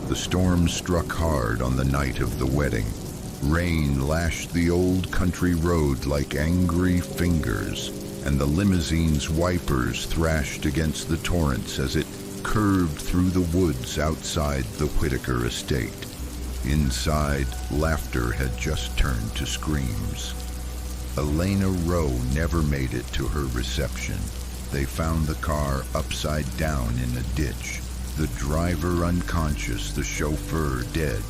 The storm struck hard on the night of the wedding. Rain lashed the old country road like angry fingers, and the limousine's wipers thrashed against the torrents as it curved through the woods outside the Whitaker estate. Inside, laughter had just turned to screams. Elena Rowe never made it to her reception. They found the car upside down in a ditch, the driver unconscious, the chauffeur dead,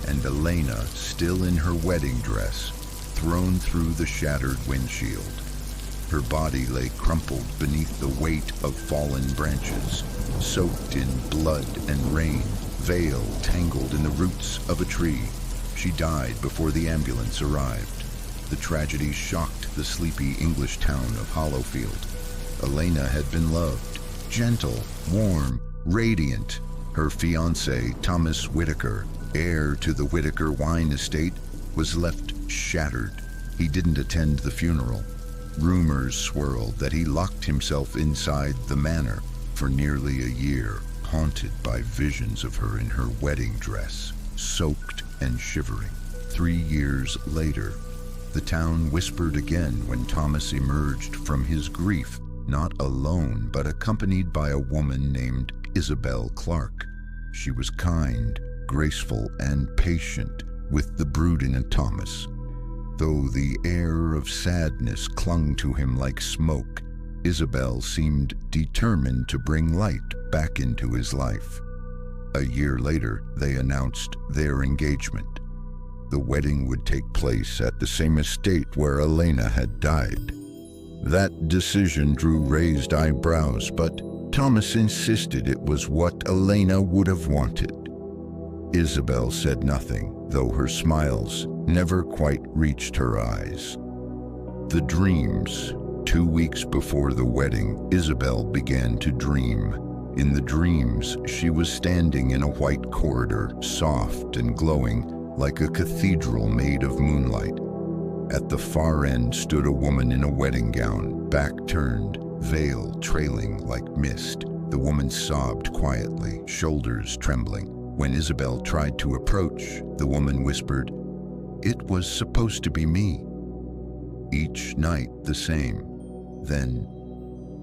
and Elena, still in her wedding dress, thrown through the shattered windshield. Her body lay crumpled beneath the weight of fallen branches, soaked in blood and rain, veil tangled in the roots of a tree. She died before the ambulance arrived. The tragedy shocked the sleepy English town of Hollowfield. Elena had been loved, gentle, warm, radiant. Her fiancé, Thomas Whitaker, heir to the Whitaker wine estate, was left shattered. He didn't attend the funeral. Rumors swirled that he locked himself inside the manor for nearly a year, haunted by visions of her in her wedding dress, soaked and shivering. 3 years later, the town whispered again when Thomas emerged from his grief, not alone, but accompanied by a woman named Isabel Clark. She was kind, graceful, and patient with the brood in Thomas. Though the air of sadness clung to him like smoke, Isabel seemed determined to bring light back into his life. A year later, they announced their engagement. The wedding would take place at the same estate where Elena had died. That decision drew raised eyebrows, but Thomas insisted it was what Elena would have wanted. Isabel said nothing, though her smiles never quite reached her eyes. The dreams. 2 weeks before the wedding, Isabel began to dream. In the dreams, she was standing in a white corridor, soft and glowing, like a cathedral made of moonlight. At the far end stood a woman in a wedding gown, back turned, veil trailing like mist. The woman sobbed quietly, shoulders trembling. When Isabel tried to approach, the woman whispered, "It was supposed to be me." Each night the same. Then,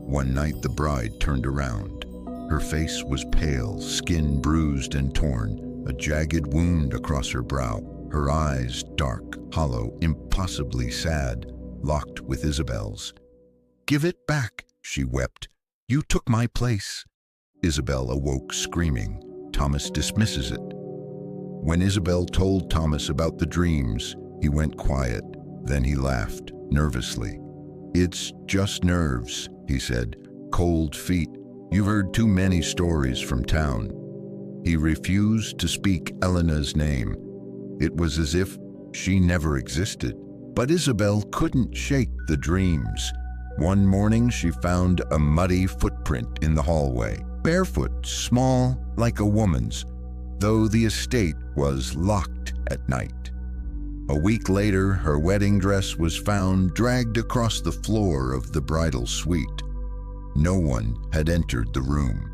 one night the bride turned around. Her face was pale, skin bruised and torn, a jagged wound across her brow, her eyes dark, hollow, impossibly sad, locked with Isabel's. "Give it back," she wept. "You took my place." Isabel awoke screaming. Thomas dismisses it. When Isabel told Thomas about the dreams, he went quiet. Then he laughed, nervously. "It's just nerves," he said. "Cold feet. You've heard too many stories from town." He refused to speak Elena's name. It was as if she never existed. But Isabel couldn't shake the dreams. One morning she found a muddy footprint in the hallway, barefoot, small, like a woman's, though the estate was locked at night. A week later, her wedding dress was found dragged across the floor of the bridal suite. No one had entered the room.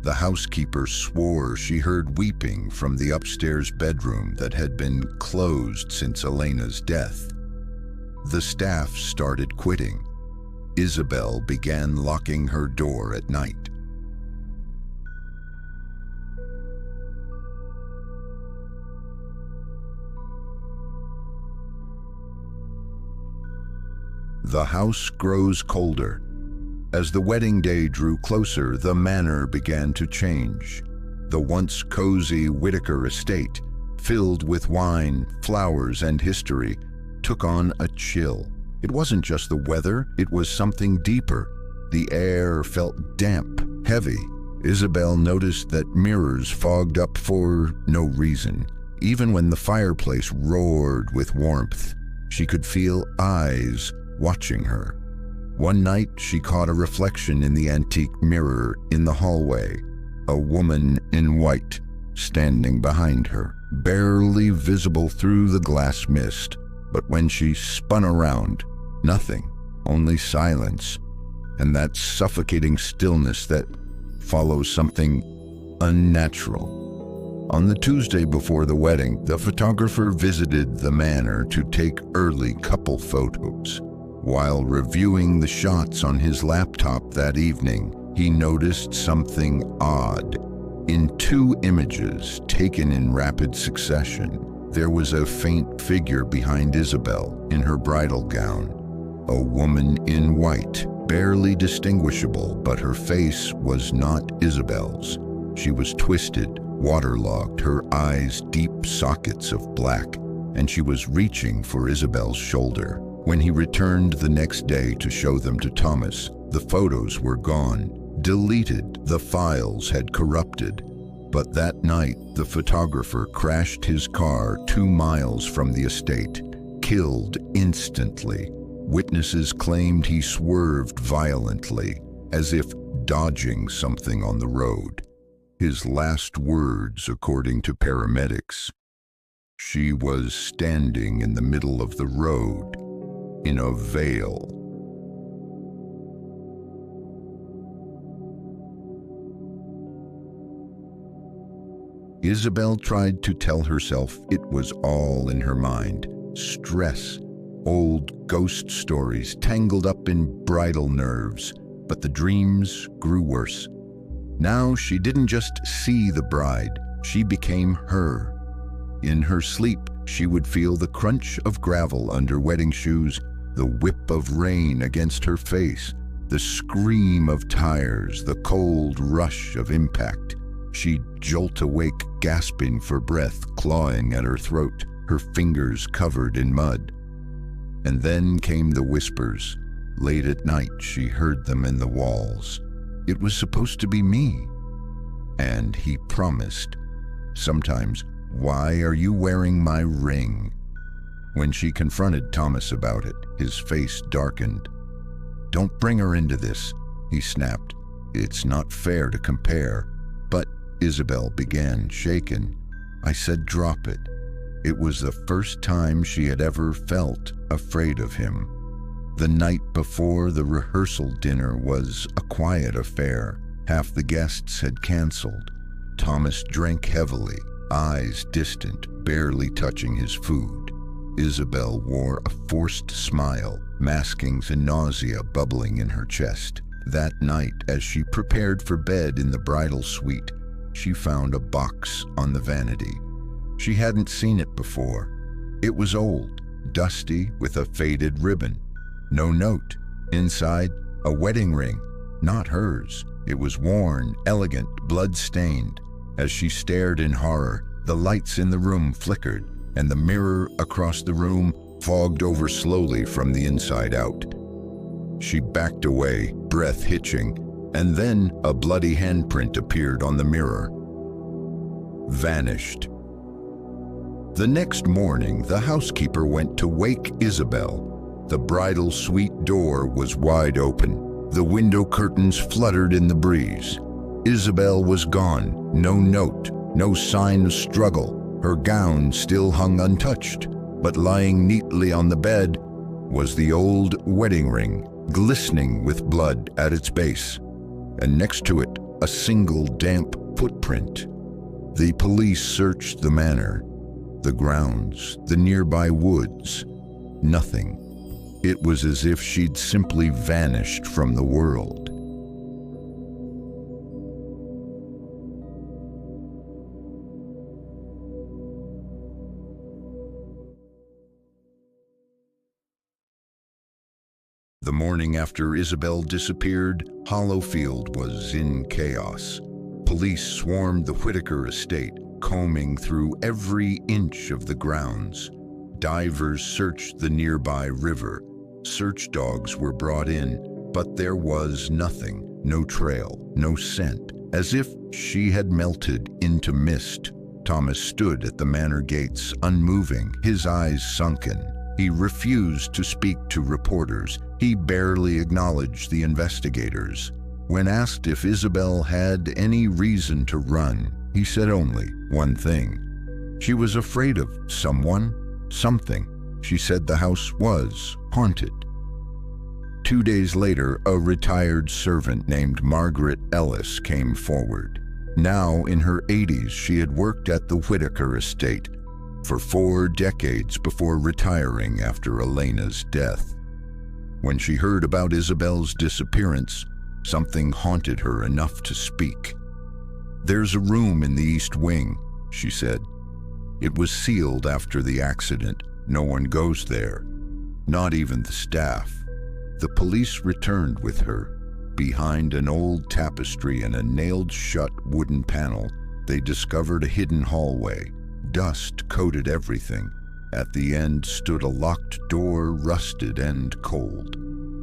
The housekeeper swore she heard weeping from the upstairs bedroom that had been closed since Elena's death. The staff started quitting. Isabel began locking her door at night. The house grows colder. As the wedding day drew closer, the manor began to change. The once cozy Whitaker estate, filled with wine, flowers, and history, took on a chill. It wasn't just the weather, it was something deeper. The air felt damp, heavy. Isabel noticed that mirrors fogged up for no reason. Even when the fireplace roared with warmth, she could feel eyes watching her. One night, she caught a reflection in the antique mirror in the hallway. A woman in white, standing behind her, barely visible through the glass mist. But when she spun around, nothing, only silence, and that suffocating stillness that follows something unnatural. On the Tuesday before the wedding, the photographer visited the manor to take early couple photos. While reviewing the shots on his laptop that evening, he noticed something odd. In two images taken in rapid succession, there was a faint figure behind Isabel in her bridal gown. A woman in white, barely distinguishable, but her face was not Isabel's. She was twisted, waterlogged, her eyes deep sockets of black, and she was reaching for Isabel's shoulder. When he returned the next day to show them to Thomas, the photos were gone. Deleted, the files had corrupted. But that night, the photographer crashed his car 2 miles from the estate, killed instantly. Witnesses claimed he swerved violently, as if dodging something on the road. His last words, according to paramedics, "She was standing in the middle of the road, in a veil." Isabel tried to tell herself it was all in her mind. Stress, old ghost stories tangled up in bridal nerves, but the dreams grew worse. Now she didn't just see the bride, she became her. In her sleep, she would feel the crunch of gravel under wedding shoes, the whip of rain against her face, the scream of tires, the cold rush of impact. She'd jolt awake, gasping for breath, clawing at her throat, her fingers covered in mud. And then came the whispers. Late at night, she heard them in the walls. It was supposed to be me. And he promised. Sometimes, "Why are you wearing my ring?" When she confronted Thomas about it, his face darkened. "Don't bring her into this," he snapped. "It's not fair to compare." "But," Isabel began, shaken. I said, "Drop it." It was the first time she had ever felt afraid of him. The night before the rehearsal dinner was a quiet affair. Half the guests had canceled. Thomas drank heavily, eyes distant, barely touching his food. Isabel wore a forced smile, masking the nausea bubbling in her chest. That night, as she prepared for bed in the bridal suite, she found a box on the vanity. She hadn't seen it before. It was old, dusty, with a faded ribbon. No note. Inside, a wedding ring, not hers. It was worn, elegant, blood-stained. As she stared in horror, the lights in the room flickered, and the mirror across the room fogged over slowly from the inside out. She backed away, breath hitching, and then a bloody handprint appeared on the mirror. Vanished. The next morning, the housekeeper went to wake Isabel. The bridal suite door was wide open. The window curtains fluttered in the breeze. Isabel was gone. No note, no sign of struggle. Her gown still hung untouched, but lying neatly on the bed was the old wedding ring, glistening with blood at its base. And next to it, a single damp footprint. The police searched the manor, the grounds, the nearby woods. Nothing. It was as if she'd simply vanished from the world. The morning after Isabel disappeared, Hollowfield was in chaos. Police swarmed the Whitaker estate, combing through every inch of the grounds. Divers searched the nearby river. Search dogs were brought in, but there was nothing, no trail, no scent, as if she had melted into mist. Thomas stood at the manor gates, unmoving, his eyes sunken. He refused to speak to reporters. He barely acknowledged the investigators. When asked if Isabel had any reason to run, he said only one thing. She was afraid of someone, something. She said the house was haunted. 2 days later, a retired servant named Margaret Ellis came forward. Now in her 80s, she had worked at the Whitaker estate for 4 decades before retiring after Elena's death. When she heard about Isabel's disappearance, something haunted her enough to speak. "There's a room in the East Wing," she said. "It was sealed after the accident. No one goes there, not even the staff." The police returned with her. Behind an old tapestry and a nailed-shut wooden panel, they discovered a hidden hallway. Dust coated everything. At the end stood a locked door, rusted and cold.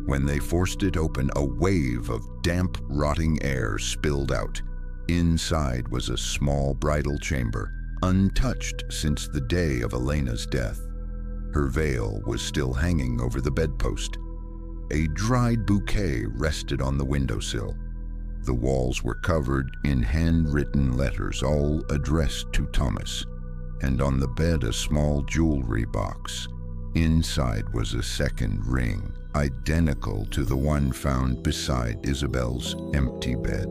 When they forced it open, a wave of damp, rotting air spilled out. Inside was a small bridal chamber, untouched since the day of Elena's death. Her veil was still hanging over the bedpost. A dried bouquet rested on the windowsill. The walls were covered in handwritten letters, all addressed to Thomas, and on the bed a small jewelry box. Inside was a second ring, identical to the one found beside Isabel's empty bed.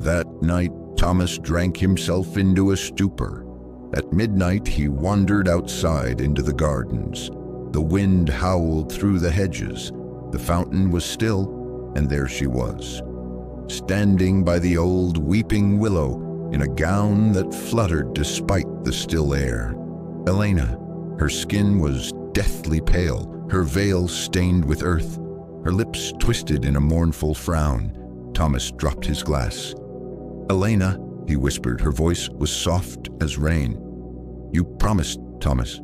That night, Thomas drank himself into a stupor. At midnight, he wandered outside into the gardens. The wind howled through the hedges. The fountain was still, and there she was, standing by the old weeping willow in a gown that fluttered despite the still air. Elena. Her skin was deathly pale, her veil stained with earth, her lips twisted in a mournful frown. Thomas dropped his glass. "Elena," he whispered. Her voice was soft as rain. "You promised, Thomas."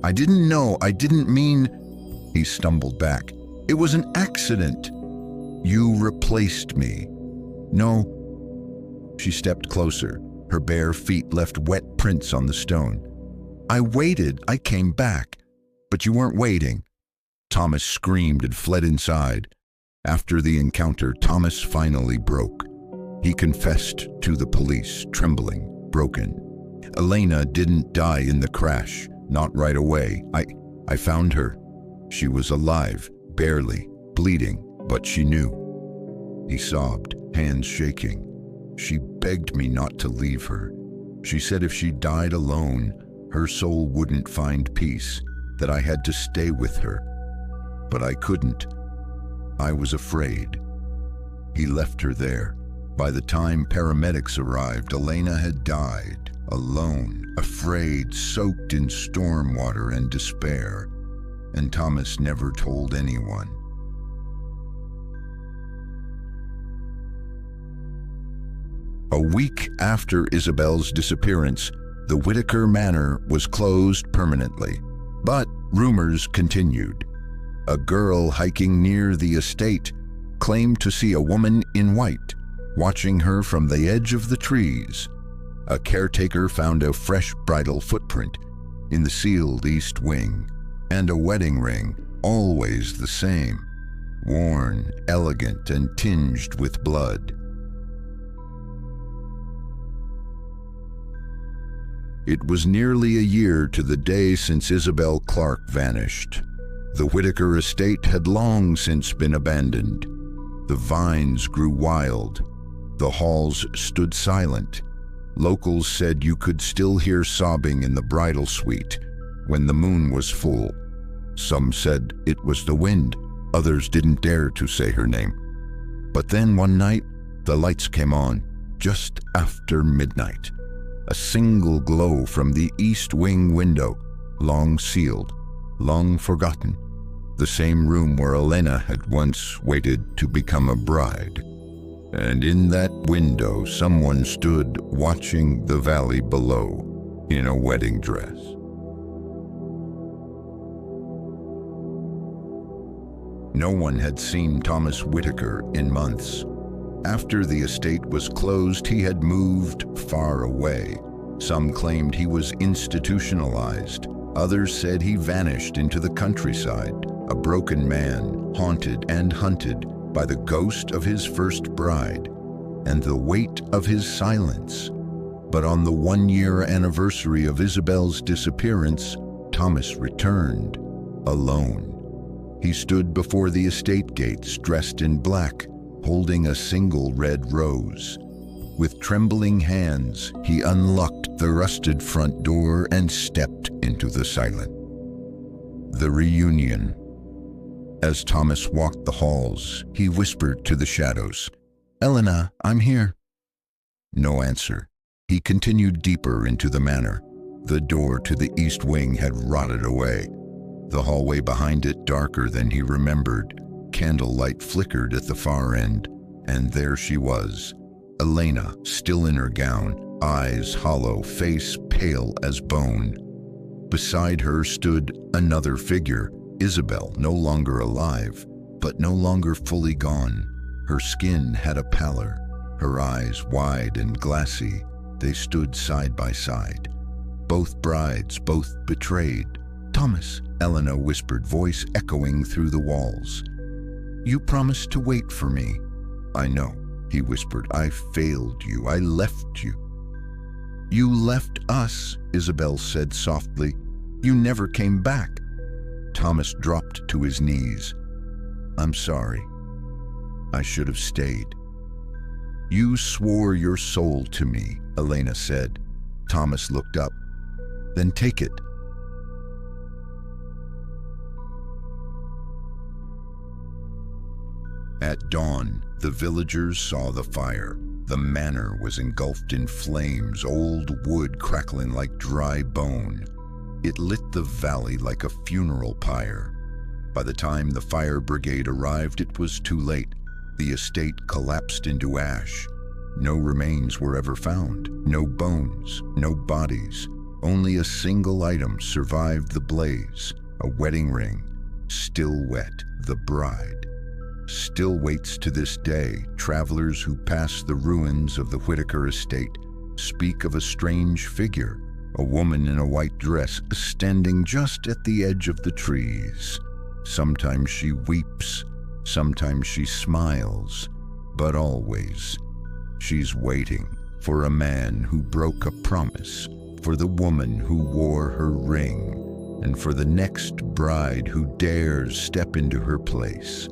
"I didn't know. I didn't mean—" He stumbled back. "It was an accident." "You replaced me." "No." She stepped closer. Her bare feet left wet prints on the stone. "I waited. I came back. But you weren't waiting." Thomas screamed and fled inside. After the encounter, Thomas finally broke. He confessed to the police, trembling, broken. "Elena didn't die in the crash, not right away. I found her. She was alive, barely, bleeding, but she knew." He sobbed, hands shaking. "She begged me not to leave her. She said if she died alone, her soul wouldn't find peace, that I had to stay with her. But I couldn't. I was afraid." He left her there. By the time paramedics arrived, Elena had died, alone, afraid, soaked in storm water and despair. And Thomas never told anyone. A week after Isabel's disappearance, the Whitaker Manor was closed permanently. But rumors continued. A girl hiking near the estate claimed to see a woman in white, watching her from the edge of the trees. A caretaker found a fresh bridal footprint in the sealed east wing, and a wedding ring, always the same, worn, elegant, and tinged with blood. It was nearly a year to the day since Isabel Clark vanished. The Whitaker estate had long since been abandoned. The vines grew wild. The halls stood silent. Locals said you could still hear sobbing in the bridal suite when the moon was full. Some said it was the wind. Others didn't dare to say her name. But then one night, the lights came on, just after midnight. A single glow from the east wing window, long sealed, long forgotten. The same room where Elena had once waited to become a bride. And in that window, someone stood watching the valley below in a wedding dress. No one had seen Thomas Whitaker in months. After the estate was closed, he had moved far away. Some claimed he was institutionalized. Others said he vanished into the countryside, a broken man, haunted and hunted by the ghost of his first bride and the weight of his silence. But on the 1-year anniversary of Isabel's disappearance, Thomas returned, alone. He stood before the estate gates dressed in black, holding a single red rose. With trembling hands, he unlocked the rusted front door and stepped into the silence. The reunion. As Thomas walked the halls, he whispered to the shadows, "Elena, I'm here." No answer. He continued deeper into the manor. The door to the east wing had rotted away. The hallway behind it darker than he remembered. Candlelight flickered at the far end, and there she was, Elena, still in her gown, eyes hollow, face pale as bone. Beside her stood another figure, Isabel, no longer alive, but no longer fully gone. Her skin had a pallor, her eyes wide and glassy. They stood side by side. Both brides, both betrayed. "Thomas," Elena whispered, voice echoing through the walls. "You promised to wait for me." "I know," he whispered. "I failed you. I left you." "You left us," Isabel said softly. "You never came back." Thomas dropped to his knees. "I'm sorry. I should have stayed." "You swore your soul to me," Elena said. Thomas looked up. "Then take it." At dawn, the villagers saw the fire. The manor was engulfed in flames, old wood crackling like dry bone. It lit the valley like a funeral pyre. By the time the fire brigade arrived, it was too late. The estate collapsed into ash. No remains were ever found. No bones, no bodies. Only a single item survived the blaze, a wedding ring, still wet. The bride still waits to this day. Travelers who pass the ruins of the Whitaker estate speak of a strange figure, a woman in a white dress standing just at the edge of the trees. Sometimes she weeps, sometimes she smiles, but always she's waiting for a man who broke a promise, for the woman who wore her ring, and for the next bride who dares step into her place.